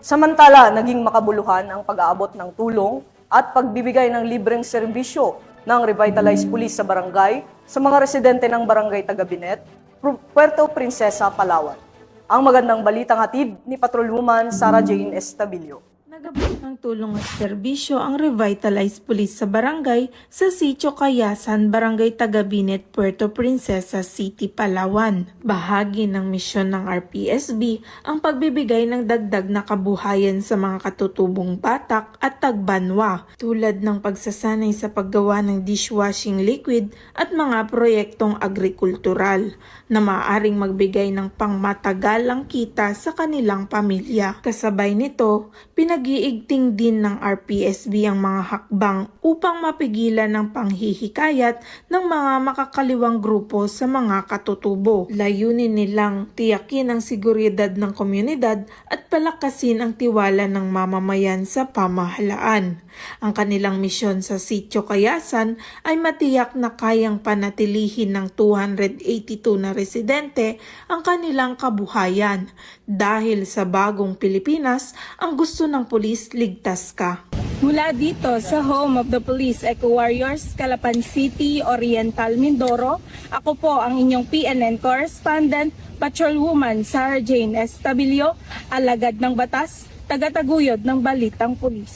Samantala, naging makabuluhan ang pag-aabot ng tulong at pagbibigay ng libreng serbisyo ng Revitalized Police sa barangay sa mga residente ng Barangay Tagabinet, Puerto Princesa, Palawan. Ang magandang balitang hatid ni Patrolwoman Sarah Jane Estabilio. Nagabot ng tulong at serbisyo ang Revitalized Police sa barangay sa Sitio Cayasan, Barangay Tagabinet, Puerto Princesa City, Palawan. Bahagi ng misyon ng RPSB ang pagbibigay ng dagdag na kabuhayan sa mga katutubong batak at tagbanwa tulad ng pagsasanay sa paggawa ng dishwashing liquid at mga proyektong agrikultural na maaaring magbigay ng pangmatagalang kita sa kanilang pamilya. Kasabay nito, pinag-iigting din ng RPSB ang mga hakbang upang mapigilan ng panghihikayat ng mga makakaliwang grupo sa mga katutubo. Layunin nilang tiyakin ang seguridad ng komunidad at palakasin ang tiwala ng mamamayan sa pamahalaan. Ang kanilang misyon sa Sitio Cayasan ay matiyak na kayang panatilihin ng 282 na residente ang kanilang kabuhayan dahil sa bagong Pilipinas ang gusto ng pulis ligtas ka. Mula dito sa home of the Police Eco Warriors, Calapan City, Oriental, Mindoro, ako po ang inyong PNN correspondent, Patrolwoman Sarah Jane Estabilio, alagad ng batas, tagataguyod ng Balitang Pulis.